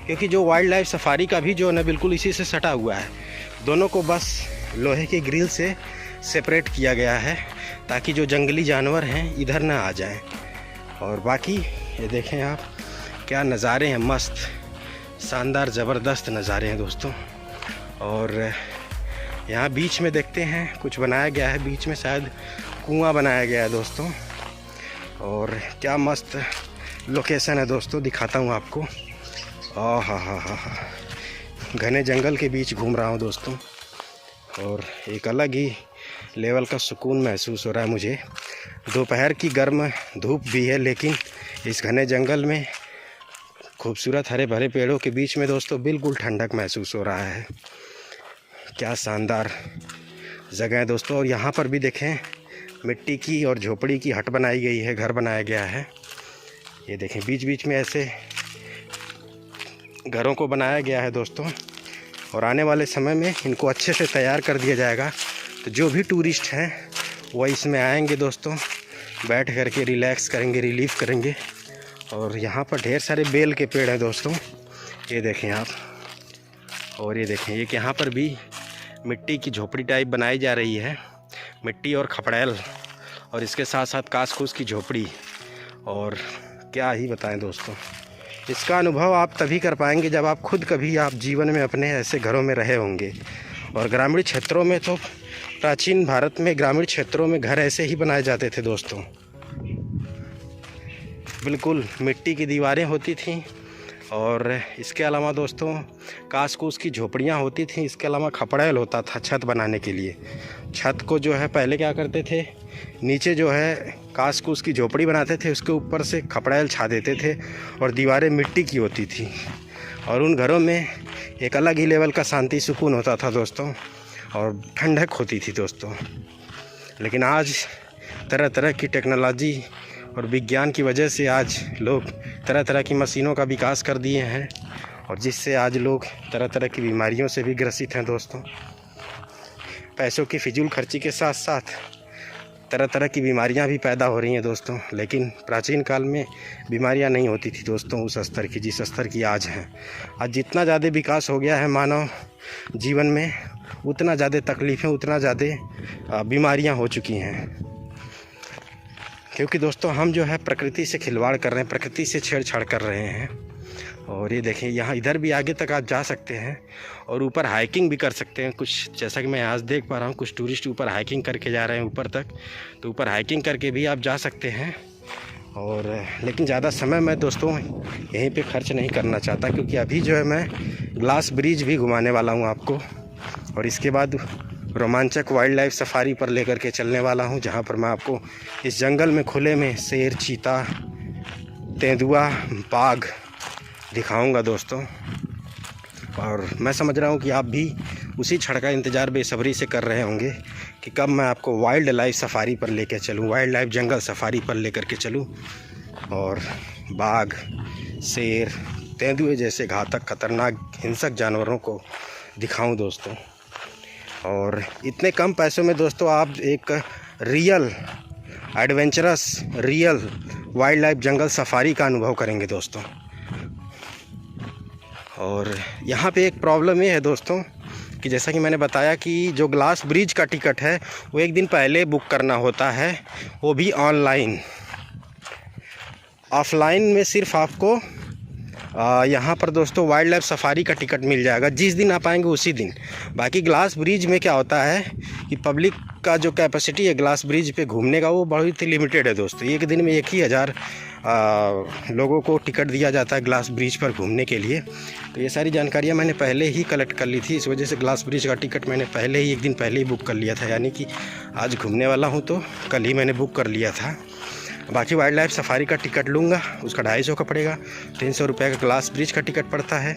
क्योंकि जो वाइल्ड लाइफ सफारी का भी जो है ना बिल्कुल इसी से सटा हुआ है। दोनों को बस लोहे के ग्रिल से सेपरेट किया गया है, ताकि जो जंगली जानवर हैं इधर ना आ जाएं। और बाकी ये देखें आप, क्या नज़ारे हैं, मस्त शानदार ज़बरदस्त नज़ारे हैं दोस्तों। और यहाँ बीच में देखते हैं कुछ बनाया गया है, बीच में शायद कुआं बनाया गया है दोस्तों। और क्या मस्त लोकेशन है दोस्तों, दिखाता हूँ आपको। हा, घने जंगल के बीच घूम रहा हूँ दोस्तों, और एक अलग ही लेवल का सुकून महसूस हो रहा है मुझे। दोपहर की गर्म धूप भी है, लेकिन इस घने जंगल में खूबसूरत हरे भरे पेड़ों के बीच में दोस्तों बिल्कुल ठंडक महसूस हो रहा है। क्या शानदार जगह है दोस्तों। और यहाँ पर भी देखें, मिट्टी की और झोपड़ी की हट बनाई गई है, घर बनाया गया है। ये देखें, बीच बीच में ऐसे घरों को बनाया गया है दोस्तों। और आने वाले समय में इनको अच्छे से तैयार कर दिया जाएगा, तो जो भी टूरिस्ट हैं वो इसमें आएंगे दोस्तों, बैठ कर के रिलैक्स करेंगे, रिलीफ करेंगे। और यहाँ पर ढेर सारे बेल के पेड़ हैं दोस्तों, ये देखें आप। और ये देखें, एक यहाँ पर भी मिट्टी की झोपड़ी टाइप बनाई जा रही है, मिट्टी और खपड़ैल, और इसके साथ साथ कास कूस की झोपड़ी। और क्या ही बताएं दोस्तों, इसका अनुभव आप तभी कर पाएंगे जब आप खुद कभी आप जीवन में अपने ऐसे घरों में रहे होंगे। और ग्रामीण क्षेत्रों में तो, प्राचीन भारत में ग्रामीण क्षेत्रों में घर ऐसे ही बनाए जाते थे दोस्तों। बिल्कुल मिट्टी की दीवारें होती थीं, और इसके अलावा दोस्तों कास कूस की झोपड़ियाँ होती थीं। इसके अलावा खपड़ैल होता था छत बनाने के लिए। छत को जो है पहले क्या करते थे, नीचे जो है कास कूस की झोपड़ी बनाते थे, उसके ऊपर से खपड़ैल छा देते थे, और दीवारें मिट्टी की होती थी। और उन घरों में एक अलग ही लेवल का शांति सुकून होता था दोस्तों, और ठंडक होती थी दोस्तों। लेकिन आज तरह तरह की टेक्नोलॉजी और विज्ञान की वजह से आज लोग तरह तरह की मशीनों का विकास कर दिए हैं, और जिससे आज लोग तरह तरह की बीमारियों से भी ग्रसित हैं दोस्तों। पैसों की फिजूल खर्ची के साथ साथ तरह तरह की बीमारियां भी पैदा हो रही हैं दोस्तों। लेकिन प्राचीन काल में बीमारियां नहीं होती थी दोस्तों उस स्तर की जिस स्तर की आज हैं। आज जितना ज़्यादा विकास हो गया है मानव जीवन में, उतना ज़्यादा तकलीफ़ें, उतना ज़्यादा बीमारियां हो चुकी हैं। क्योंकि दोस्तों हम जो है प्रकृति से खिलवाड़ कर रहे हैं, प्रकृति से छेड़छाड़ कर रहे हैं। और ये देखें, यहाँ इधर भी आगे तक आप जा सकते हैं, और ऊपर हाइकिंग भी कर सकते हैं कुछ। जैसा कि मैं आज देख पा रहा हूँ, कुछ टूरिस्ट ऊपर हाइकिंग करके जा रहे हैं ऊपर तक, तो ऊपर हाइकिंग करके भी आप जा सकते हैं। और लेकिन ज़्यादा समय मैं दोस्तों यहीं पे खर्च नहीं करना चाहता, क्योंकि अभी जो है मैं ग्लास ब्रिज भी घुमाने वाला हूँ आपको, और इसके बाद रोमांचक वाइल्ड लाइफ सफारी पर लेकर के चलने वाला हूँ, जहाँ पर मैं आपको इस जंगल में खुले में शेर, चीता, तेंदुआ, बाघ दिखाऊंगा दोस्तों। और मैं समझ रहा हूँ कि आप भी उसी क्षण का इंतज़ार बेसब्री से कर रहे होंगे कि कब मैं आपको वाइल्ड लाइफ सफारी पर लेकर चलूँ, वाइल्ड लाइफ जंगल सफारी पर लेकर के चलूँ, और बाघ, शेर, तेंदुए जैसे घातक खतरनाक हिंसक जानवरों को दिखाऊं दोस्तों। और इतने कम पैसों में दोस्तों आप एक real adventurous, real wild life जंगल सफारी का अनुभव करेंगे दोस्तों। और यहाँ पे एक प्रॉब्लम ये है दोस्तों कि जैसा कि मैंने बताया कि जो ग्लास ब्रिज का टिकट है वो एक दिन पहले बुक करना होता है, वो भी ऑनलाइन। ऑफलाइन में सिर्फ आपको यहाँ पर दोस्तों वाइल्ड लाइफ सफारी का टिकट मिल जाएगा, जिस दिन आप आएंगे उसी दिन। बाकी ग्लास ब्रिज में क्या होता है कि पब्लिक का जो कैपेसिटी है ग्लास ब्रिज पे घूमने का वो बहुत ही लिमिटेड है दोस्तों। एक दिन में 1,000 लोगों को टिकट दिया जाता है ग्लास ब्रिज पर घूमने के लिए। तो ये सारी जानकारियाँ मैंने पहले ही कलेक्ट कर ली थी, इस वजह से ग्लास ब्रिज का टिकट मैंने पहले ही एक दिन पहले ही बुक कर लिया था, यानी कि आज घूमने वाला हूँ तो कल ही मैंने बुक कर लिया था। बाकी वाइल्ड लाइफ सफारी का टिकट लूँगा, उसका 250 का पड़ेगा, 300 रुपये का ग्लास ब्रिज का टिकट पड़ता है।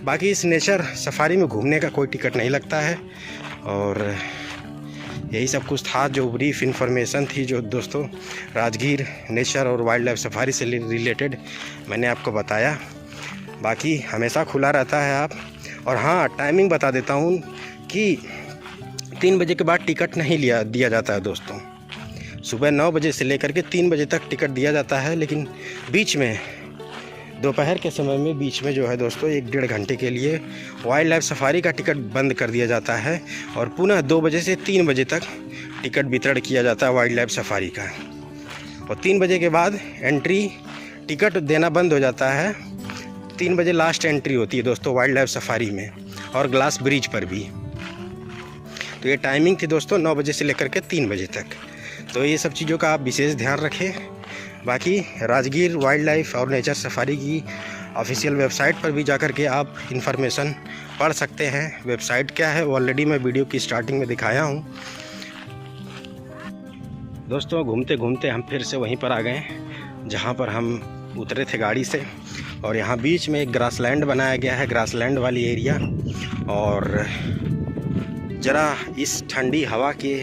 बाकी इस नेचर सफारी में घूमने का कोई टिकट नहीं लगता है। और यही सब कुछ था जो ब्रीफ इन्फॉर्मेशन थी जो दोस्तों राजगीर नेचर और वाइल्ड लाइफ सफारी से रिलेटेड मैंने आपको बताया। बाकी हमेशा खुला रहता है आप। और हाँ, टाइमिंग बता देता हूँ कि 3 बजे के बाद टिकट नहीं दिया जाता है दोस्तों। सुबह 9 बजे से लेकर के 3 बजे तक टिकट दिया जाता है, लेकिन बीच में दोपहर के समय में बीच में जो है दोस्तों 1-1.5 घंटे के लिए वाइल्ड लाइफ सफारी का टिकट बंद कर दिया जाता है, और पुनः 2 बजे से 3 बजे तक टिकट वितरण किया जाता है वाइल्ड लाइफ सफारी का। और 3 बजे के बाद एंट्री टिकट देना बंद हो जाता है। 3 बजे लास्ट एंट्री होती है दोस्तों वाइल्ड लाइफ सफारी में, और ग्लास ब्रिज पर भी। तो ये टाइमिंग थी दोस्तों 9 बजे से लेकर के 3 बजे तक। तो ये सब चीज़ों का आप विशेष ध्यान रखें। बाकी राजगीर वाइल्ड लाइफ और नेचर सफारी की ऑफिशियल वेबसाइट पर भी जाकर के आप इन्फॉर्मेशन पढ़ सकते हैं। वेबसाइट क्या है वो ऑलरेडी मैं वीडियो की स्टार्टिंग में दिखाया हूँ। दोस्तों घूमते घूमते हम फिर से वहीं पर आ गए जहाँ पर हम उतरे थे गाड़ी से, और यहाँ बीच में एक ग्रासलैंड बनाया गया है, ग्रासलैंड वाली एरिया। और ज़रा इस ठंडी हवा के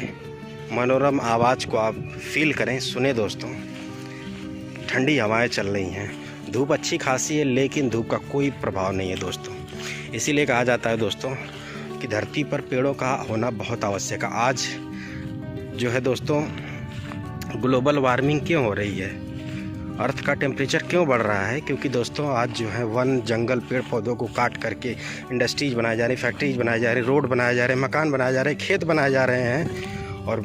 मनोरम आवाज़ को आप फील करें, सुने दोस्तों। ठंडी हवाएं चल रही हैं, धूप अच्छी खासी है लेकिन धूप का कोई प्रभाव नहीं है दोस्तों। इसीलिए कहा जाता है दोस्तों कि धरती पर पेड़ों का होना बहुत आवश्यक है। आज जो है दोस्तों ग्लोबल वार्मिंग क्यों हो रही है, अर्थ का टेम्परेचर क्यों बढ़ रहा है, क्योंकि दोस्तों आज जो है वन जंगल पेड़ पौधों को काट करके इंडस्ट्रीज बनाए जा रही, फैक्ट्रीज बनाए जा रही, रोड बनाए जा रहे, मकान बनाए जा रहे, खेत बनाए जा रहे हैं, और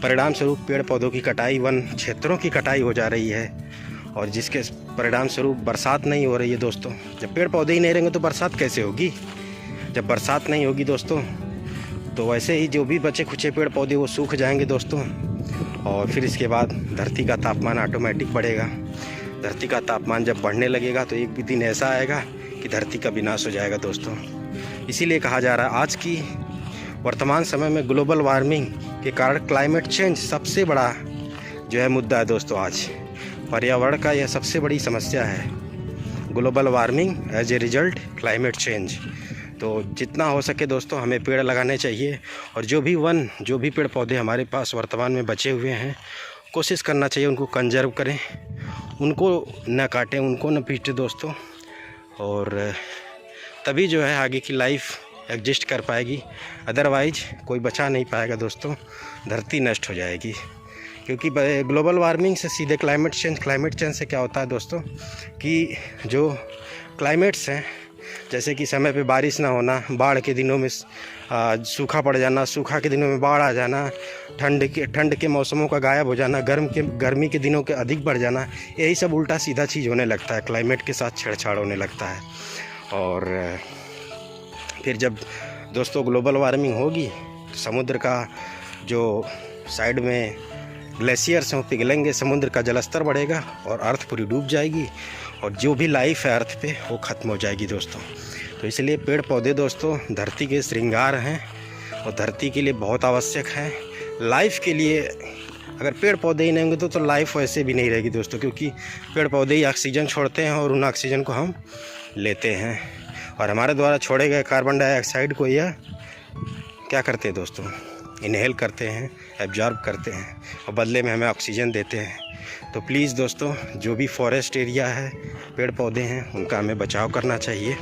परिणाम स्वरूप पेड़ पौधों की कटाई, वन क्षेत्रों की कटाई हो जा रही है, और जिसके परिणाम स्वरूप बरसात नहीं हो रही है दोस्तों। जब पेड़ पौधे ही नहीं रहेंगे तो बरसात कैसे होगी? जब बरसात नहीं होगी दोस्तों तो वैसे ही जो भी बचे खुचे पेड़ पौधे वो सूख जाएंगे दोस्तों, और फिर इसके बाद धरती का तापमान ऑटोमेटिक बढ़ेगा। धरती का तापमान जब बढ़ने लगेगा तो एक भी दिन ऐसा आएगा कि धरती का विनाश हो जाएगा दोस्तों। इसीलिए कहा जा रहा है आज की वर्तमान समय में ग्लोबल वार्मिंग के कारण क्लाइमेट चेंज सबसे बड़ा जो है मुद्दा है दोस्तों। आज पर्यावरण का यह सबसे बड़ी समस्या है, global warming as a result climate change. तो जितना हो सके दोस्तों हमें पेड़ लगाने चाहिए, और जो भी पेड़ पौधे हमारे पास वर्तमान में बचे हुए हैं कोशिश करना चाहिए उनको कंजर्व करें, उनको न काटें, उनको न पीटें दोस्तों, और तभी जो है आगे की लाइफ एग्जिस्ट कर पाएगी। अदरवाइज कोई बचा नहीं पाएगा दोस्तों, धरती नष्ट हो जाएगी। क्योंकि ग्लोबल वार्मिंग से सीधे क्लाइमेट चेंज से क्या होता है दोस्तों कि जो क्लाइमेट्स हैं, जैसे कि समय पे बारिश ना होना, बाढ़ के दिनों में सूखा पड़ जाना, सूखा के दिनों में बाढ़ आ जाना, ठंड के मौसमों का गायब हो जाना, गर्मी के दिनों के अधिक बढ़ जाना, यही सब उल्टा सीधा चीज़ होने लगता है, क्लाइमेट के साथ छेड़छाड़ होने लगता है। और फिर जब दोस्तों ग्लोबल वार्मिंग होगी तो समुद्र का जो साइड में ग्लेशियर्स हैं पिघलेंगे, समुद्र का जलस्तर बढ़ेगा और अर्थ पूरी डूब जाएगी, और जो भी लाइफ है अर्थ पे वो ख़त्म हो जाएगी दोस्तों। तो इसलिए पेड़ पौधे दोस्तों धरती के श्रृंगार हैं और धरती के लिए बहुत आवश्यक हैं। लाइफ के लिए अगर पेड़ पौधे ही नहीं होंगे तो लाइफ वैसे भी नहीं रहेगी दोस्तों, क्योंकि पेड़ पौधे ही ऑक्सीजन छोड़ते हैं और उन ऑक्सीजन को हम लेते हैं, और हमारे द्वारा छोड़े गए कार्बन डाइऑक्साइड को यह क्या करते हैं दोस्तों, इनहेल करते हैं, एब्जॉर्ब करते हैं, और बदले में हमें ऑक्सीजन देते हैं। तो प्लीज़ दोस्तों जो भी फॉरेस्ट एरिया है, पेड़ पौधे हैं, उनका हमें बचाव करना चाहिए।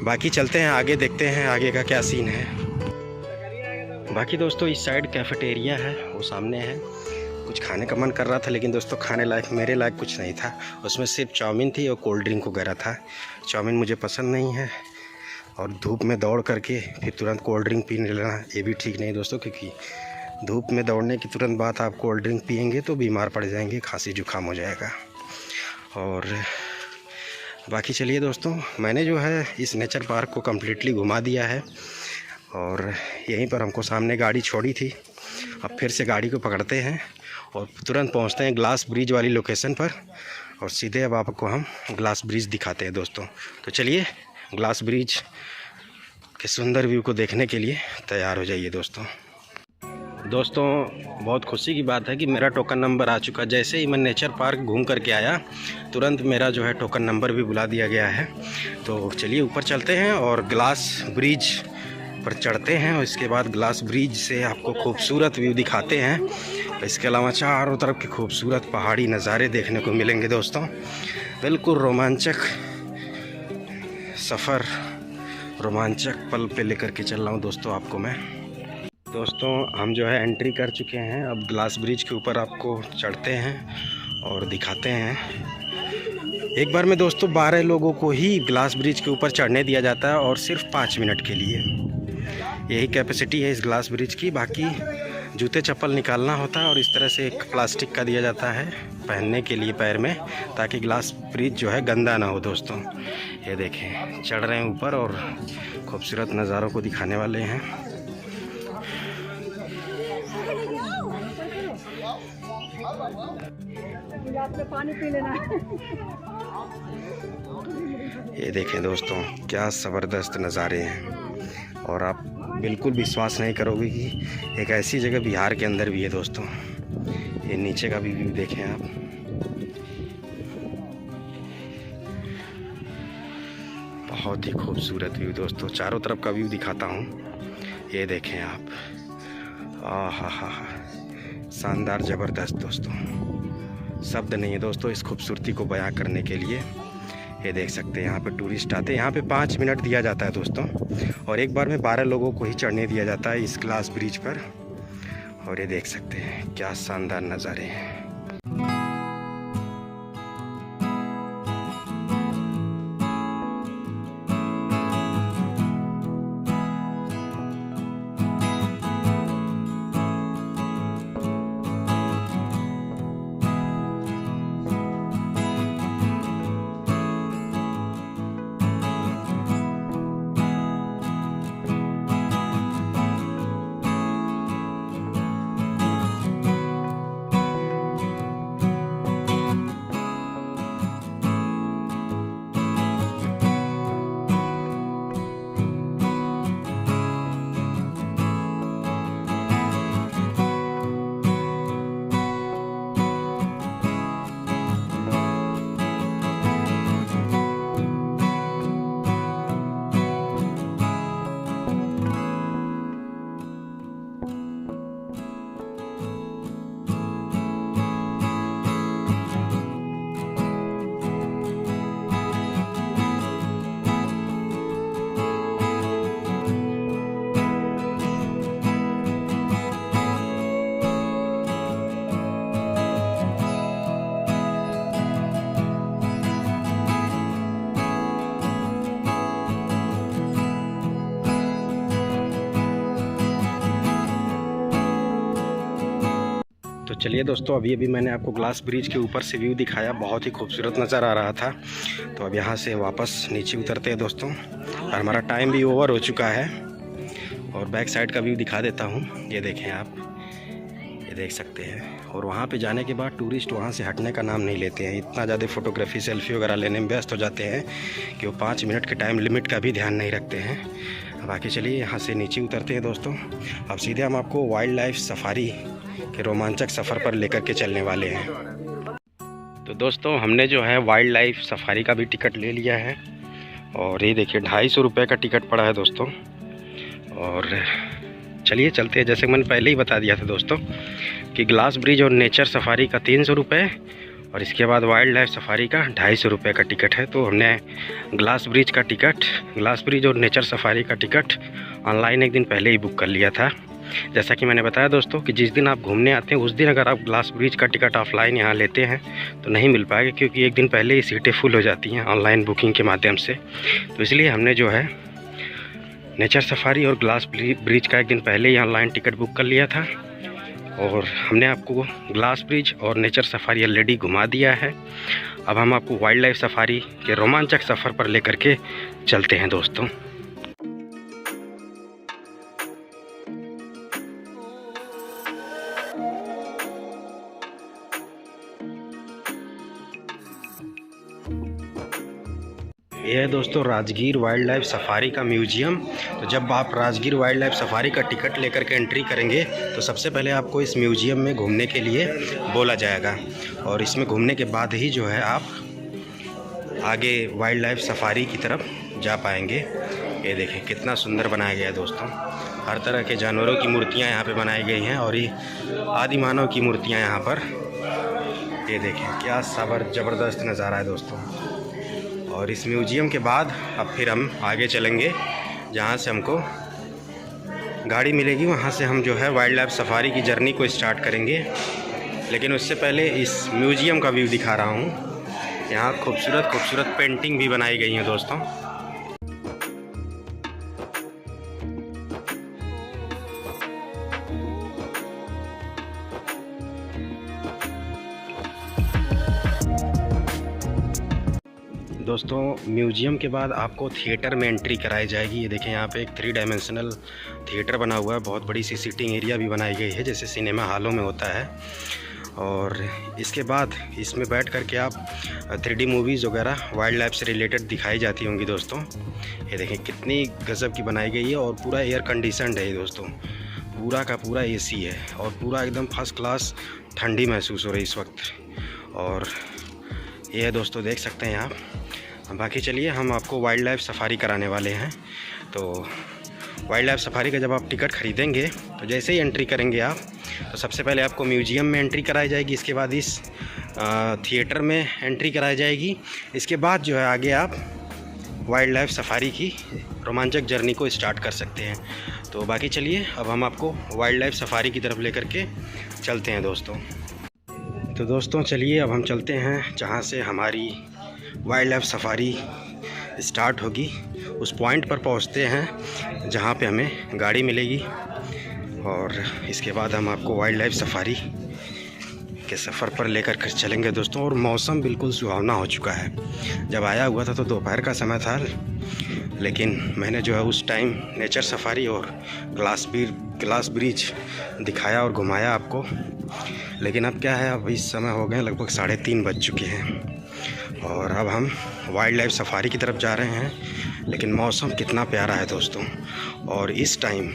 बाकी चलते हैं आगे, देखते हैं आगे का क्या सीन है। बाकी दोस्तों इस साइड कैफेटेरिया है, वो सामने है। कुछ खाने का मन कर रहा था लेकिन दोस्तों खाने लायक मेरे लायक कुछ नहीं था, उसमें सिर्फ चाउमीन थी और कोल्ड ड्रिंक वगैरह था। चाउमीन मुझे पसंद नहीं है, और धूप में दौड़ करके फिर तुरंत कोल्ड ड्रिंक पी लेना ये भी ठीक नहीं दोस्तों, क्योंकि धूप में दौड़ने की तुरंत बाद आप कोल्ड ड्रिंक पियेंगे तो बीमार पड़ जाएंगे, खांसी जुकाम हो जाएगा। और बाकी चलिए दोस्तों मैंने जो है इस नेचर पार्क को कम्प्लीटली घुमा दिया है, और यहीं पर हमको सामने गाड़ी छोड़ी थी। अब फिर से गाड़ी को पकड़ते हैं और तुरंत पहुंचते हैं ग्लास ब्रिज वाली लोकेशन पर, और सीधे अब आपको हम ग्लास ब्रिज दिखाते हैं दोस्तों। तो चलिए ग्लास ब्रिज के सुंदर व्यू को देखने के लिए तैयार हो जाइए दोस्तों। बहुत खुशी की बात है कि मेरा टोकन नंबर आ चुका। जैसे ही मैं नेचर पार्क घूम करके आया तुरंत मेरा जो है टोकन नंबर भी बुला दिया गया है। तो चलिए ऊपर चलते हैं और ग्लास ब्रिज पर चढ़ते हैं, और इसके बाद ग्लास ब्रिज से आपको खूबसूरत व्यू दिखाते हैं। इसके अलावा चारों तरफ के खूबसूरत पहाड़ी नज़ारे देखने को मिलेंगे दोस्तों। बिल्कुल रोमांचक सफ़र, रोमांचक पल पे लेकर के चल रहा हूँ दोस्तों आपको मैं। दोस्तों हम जो है एंट्री कर चुके हैं, अब ग्लास ब्रिज के ऊपर आपको चढ़ते हैं और दिखाते हैं। एक बार में दोस्तों 12 लोगों को ही ग्लास ब्रिज के ऊपर चढ़ने दिया जाता है, और सिर्फ 5 मिनट के लिए। यही कैपेसिटी है इस ग्लास ब्रिज की। बाकी जूते चप्पल निकालना होता है, और इस तरह से एक प्लास्टिक का दिया जाता है पहनने के लिए पैर में, ताकि ग्लास ब्रिज जो है गंदा ना हो दोस्तों। ये देखें चढ़ रहे हैं ऊपर और खूबसूरत नज़ारों को दिखाने वाले हैं। पानी पी लेना। ये देखें दोस्तों क्या ज़बरदस्त नज़ारे हैं, और आप बिल्कुल विश्वास नहीं करोगे कि एक ऐसी जगह बिहार के अंदर भी है दोस्तों। ये नीचे का भी व्यू देखें आप। बहुत ही खूबसूरत व्यू दोस्तों, चारों तरफ का व्यू दिखाता हूँ। ये देखें आप, आहा हा, शानदार ज़बरदस्त दोस्तों, शब्द नहीं है दोस्तों इस खूबसूरती को बयां करने के लिए। ये देख सकते हैं यहाँ पे टूरिस्ट आते हैं। यहाँ पे 5 मिनट दिया जाता है दोस्तों, और एक बार में 12 लोगों को ही चढ़ने दिया जाता है इस ग्लास ब्रिज पर। और ये देख सकते हैं क्या शानदार नज़ारे हैं। तो चलिए दोस्तों, अभी मैंने आपको ग्लास ब्रिज के ऊपर से व्यू दिखाया, बहुत ही खूबसूरत नज़र आ रहा था। तो अब यहाँ से वापस नीचे उतरते हैं दोस्तों, और हमारा टाइम भी ओवर हो चुका है। और बैक साइड का व्यू दिखा देता हूँ, ये देखें आप, ये देख सकते हैं। और वहाँ पे जाने के बाद टूरिस्ट वहाँ से हटने का नाम नहीं लेते हैं, इतना ज़्यादा फ़ोटोग्राफी सेल्फी वगैरह लेने में व्यस्त हो जाते हैं कि वो 5 मिनट के टाइम लिमिट का भी ध्यान नहीं रखते हैं। बाकी चलिए यहाँ से नीचे उतरते हैं दोस्तों। अब सीधे हम आपको वाइल्ड लाइफ सफारी के रोमांचक सफ़र पर लेकर के चलने वाले हैं। तो दोस्तों, हमने जो है वाइल्ड लाइफ सफारी का भी टिकट ले लिया है, और ये देखिए 250 रुपये का टिकट पड़ा है दोस्तों। और चलिए चलते हैं। जैसे मैंने पहले ही बता दिया था दोस्तों कि ग्लास ब्रिज और नेचर सफारी का 300 रुपये, और इसके बाद वाइल्ड लाइफ सफारी का 250 रुपये का टिकट है। तो हमने ग्लास ब्रिज और नेचर सफारी का टिकट ऑनलाइन एक दिन पहले ही बुक कर लिया था। जैसा कि मैंने बताया दोस्तों कि जिस दिन आप घूमने आते हैं उस दिन अगर आप ग्लास ब्रिज का टिकट ऑफलाइन यहाँ लेते हैं तो नहीं मिल पाएगा, क्योंकि एक दिन पहले ही सीटें फुल हो जाती हैं ऑनलाइन बुकिंग के माध्यम से। तो इसलिए हमने जो है नेचर सफारी और ग्लास ब्रिज का एक दिन पहले ही ऑनलाइन टिकट बुक कर लिया था, और हमने आपको ग्लास ब्रिज और नेचर सफारी ऑलरेडी घुमा दिया है। अब हम आपको वाइल्ड लाइफ सफारी के रोमांचक सफ़र पर लेकर के चलते हैं दोस्तों। यह है दोस्तों राजगीर वाइल्ड लाइफ सफारी का म्यूजियम। तो जब आप राजगीर वाइल्ड लाइफ सफारी का टिकट लेकर के एंट्री करेंगे तो सबसे पहले आपको इस म्यूजियम में घूमने के लिए बोला जाएगा, और इसमें घूमने के बाद ही जो है आप आगे वाइल्ड लाइफ सफारी की तरफ जा पाएंगे। ये देखें कितना सुंदर बनाया गया है दोस्तों, हर तरह के जानवरों की मूर्तियाँ यहाँ पर बनाई गई हैं, और ये आदि मानव की मूर्तियाँ यहाँ पर। ये देखें क्या ज़बरदस्त नज़ारा है दोस्तों। और इस म्यूजियम के बाद अब फिर हम आगे चलेंगे, जहाँ से हमको गाड़ी मिलेगी, वहाँ से हम जो है वाइल्ड लाइफ सफारी की जर्नी को स्टार्ट करेंगे। लेकिन उससे पहले इस म्यूजियम का व्यू दिखा रहा हूँ। यहाँ खूबसूरत पेंटिंग भी बनाई गई हैं दोस्तों। दोस्तों, म्यूजियम के बाद आपको थिएटर में एंट्री कराई जाएगी। ये देखें यहाँ पे एक 3 डायमेंशनल थिएटर बना हुआ है, बहुत बड़ी सी सीटिंग एरिया भी बनाई गई है जैसे सिनेमा हॉलों में होता है। और इसके बाद इसमें बैठ करके आप 3D मूवीज़ वगैरह वाइल्ड लाइफ से रिलेटेड दिखाई जाती होंगी दोस्तों। ये देखें कितनी गज़ब की बनाई गई है, और पूरा एयर कंडीशनड है दोस्तों, पूरा का पूरा एसी है और पूरा एकदम फर्स्ट क्लास ठंडी महसूस हो रही इस वक्त। और ये है दोस्तों, देख सकते हैं आप। बाकी चलिए हम आपको वाइल्ड लाइफ सफारी कराने वाले हैं। तो वाइल्ड लाइफ सफारी का जब आप टिकट ख़रीदेंगे तो जैसे ही एंट्री करेंगे आप, तो सबसे पहले आपको म्यूजियम में एंट्री कराई जाएगी, इसके बाद इस थिएटर में एंट्री कराई जाएगी। इसके बाद जो है आगे आप वाइल्ड लाइफ सफारी की रोमांचक जर्नी को स्टार्ट कर सकते हैं। तो बाकी चलिए अब हम आपको वाइल्ड लाइफ सफारी की तरफ लेकर के चलते हैं दोस्तों। तो दोस्तों चलिए अब हम चलते हैं जहाँ से हमारी वाइल्ड लाइफ सफारी स्टार्ट होगी। उस पॉइंट पर पहुँचते हैं जहाँ पे हमें गाड़ी मिलेगी और इसके बाद हम आपको वाइल्ड लाइफ सफारी के सफ़र पर लेकर कर चलेंगे दोस्तों। और मौसम बिल्कुल सुहावना हो चुका है। जब आया हुआ था तो दोपहर का समय था, लेकिन मैंने जो है उस टाइम नेचर सफारी और ग्लास ब्रिज दिखाया और घुमाया आपको। लेकिन अब क्या है, अब इस समय हो गए लगभग 3:30 बज चुके हैं और अब हम वाइल्ड लाइफ सफारी की तरफ जा रहे हैं। लेकिन मौसम कितना प्यारा है दोस्तों। और इस टाइम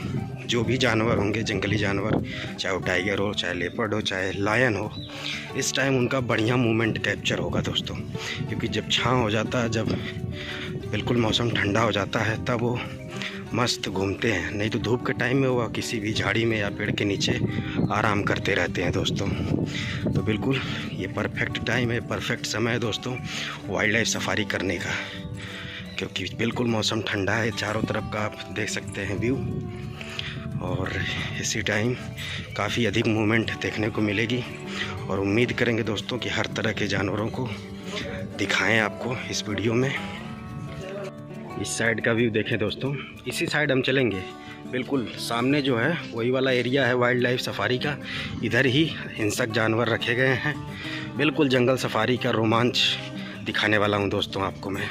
जो भी जानवर होंगे, जंगली जानवर, चाहे वो टाइगर हो, चाहे लेपर्ड हो, चाहे लायन हो, इस टाइम उनका बढ़िया मूवमेंट कैप्चर होगा दोस्तों। क्योंकि जब छाँव हो जाता है, जब बिल्कुल मौसम ठंडा हो जाता है, तब वो मस्त घूमते हैं। नहीं तो धूप के टाइम में वो किसी भी झाड़ी में या पेड़ के नीचे आराम करते रहते हैं दोस्तों। तो बिल्कुल ये परफेक्ट टाइम है, परफेक्ट समय है दोस्तों वाइल्ड लाइफ सफारी करने का। क्योंकि बिल्कुल मौसम ठंडा है, चारों तरफ का आप देख सकते हैं व्यू। और इसी टाइम काफ़ी अधिक मूवमेंट देखने को मिलेगी और उम्मीद करेंगे दोस्तों कि हर तरह के जानवरों को दिखाएं आपको इस वीडियो में। इस साइड का व्यू देखें दोस्तों, इसी साइड हम चलेंगे। बिल्कुल सामने जो है वही वाला एरिया है वाइल्ड लाइफ सफारी का। इधर ही हिंसक जानवर रखे गए हैं। बिल्कुल जंगल सफारी का रोमांच दिखाने वाला हूं दोस्तों आपको मैं।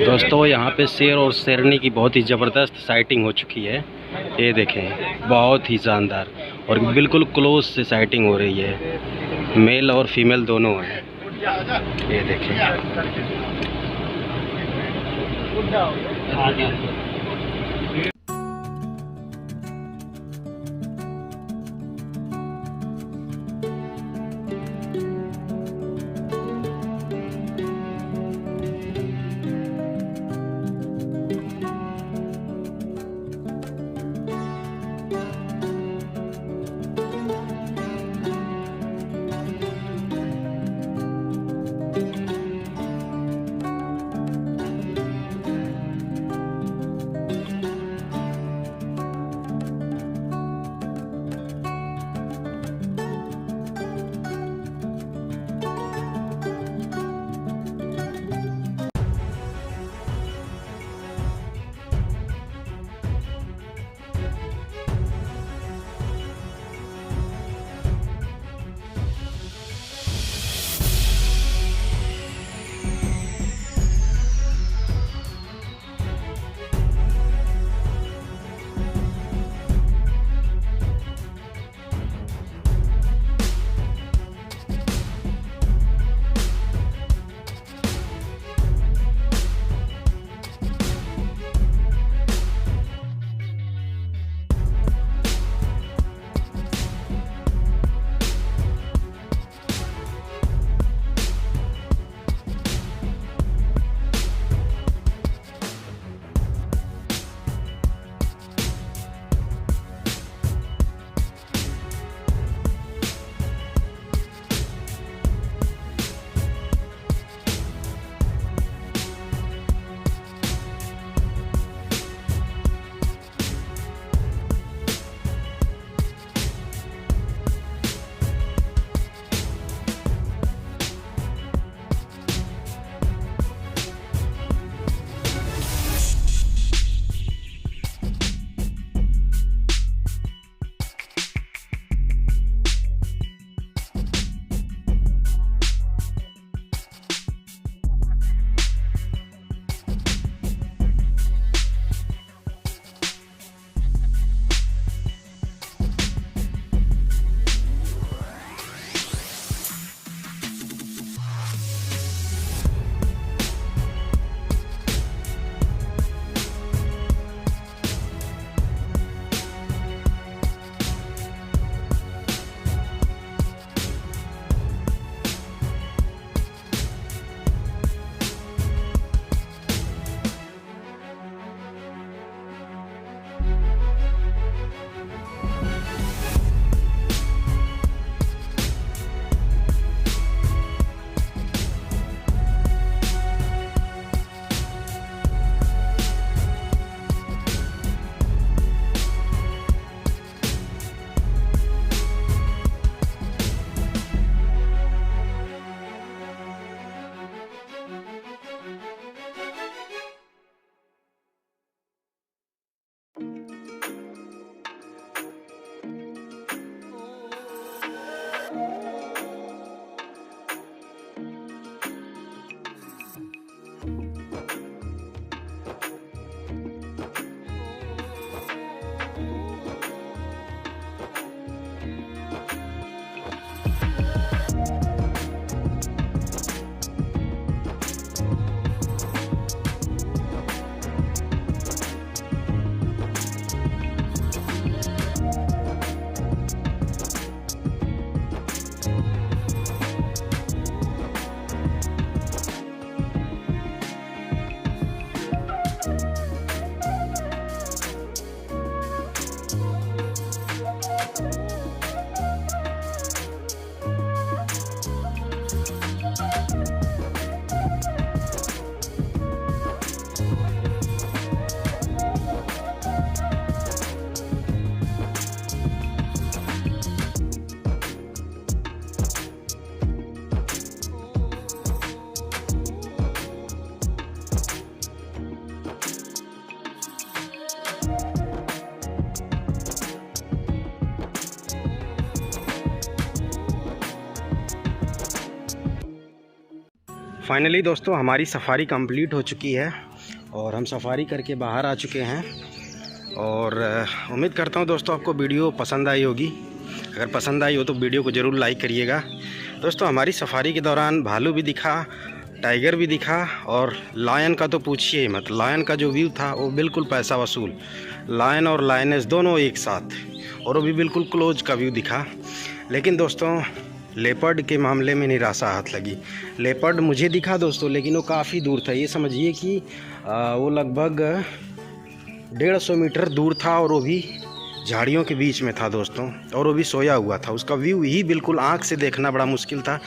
दोस्तों यहाँ पे शेर और शेरनी की बहुत ही ज़बरदस्त साइटिंग हो चुकी है। ये देखें, बहुत ही शानदार और बिल्कुल क्लोज से साइटिंग हो रही है। मेल और फीमेल दोनों हैं। ये देखें। फाइनली दोस्तों हमारी सफारी कंप्लीट हो चुकी है और हम सफारी करके बाहर आ चुके हैं। और उम्मीद करता हूँ दोस्तों आपको वीडियो पसंद आई होगी। अगर पसंद आई हो तो वीडियो को ज़रूर लाइक करिएगा। दोस्तों हमारी सफारी के दौरान भालू भी दिखा, टाइगर भी दिखा, और लायन का तो पूछिए ही मत। लायन का जो व्यू था वो बिल्कुल पैसा वसूल। लायन और लायनेस दोनों एक साथ, और वो भी बिल्कुल क्लोज का व्यू दिखा। लेकिन दोस्तों लेपर्ड के मामले में निराशा हाथ लगी। लेपर्ड मुझे दिखा दोस्तों, लेकिन वो काफ़ी दूर था। ये समझिए कि वो लगभग 150 मीटर दूर था, और वो भी झाड़ियों के बीच में था दोस्तों, और वो भी सोया हुआ था। उसका व्यू ही बिल्कुल आँख से देखना बड़ा मुश्किल था,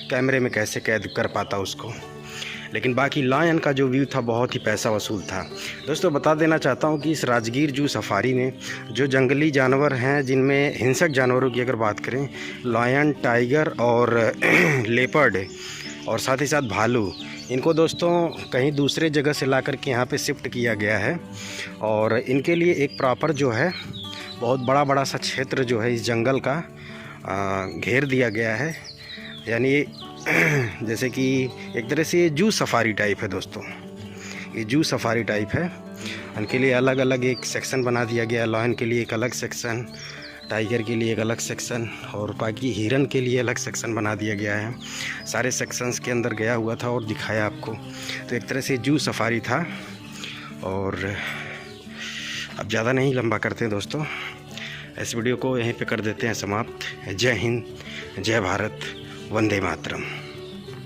कैमरे में कैसे कैद कर पाता उसको। लेकिन बाकी लायन का जो व्यू था बहुत ही पैसा वसूल था। दोस्तों बता देना चाहता हूँ कि इस राजगीर जू सफारी में जो जंगली जानवर हैं, जिनमें हिंसक जानवरों की अगर बात करें, लायन, टाइगर और लेपर्ड, और साथ ही साथ भालू, इनको दोस्तों कहीं दूसरे जगह से ला कर के यहाँ पे शिफ्ट किया गया है। और इनके लिए एक प्रॉपर जो है बहुत बड़ा सा क्षेत्र जो है इस जंगल का घेर दिया गया है। यानी जैसे कि एक तरह से ये जू सफारी टाइप है दोस्तों, ये जू सफारी टाइप है। उनके लिए अलग अलग एक सेक्शन बना दिया गया। लायन के लिए एक अलग सेक्शन, टाइगर के लिए एक अलग सेक्शन, और बाकी हिरन के लिए अलग सेक्शन बना दिया गया है। सारे सेक्शंस के अंदर गया हुआ था और दिखाया आपको। तो एक तरह से जू सफारी था। और अब ज़्यादा नहीं लंबा करते हैं दोस्तों, इस वीडियो को यहीं पे कर देते हैं समाप्त। जय हिंद, जय भारत, वंदे मातरम।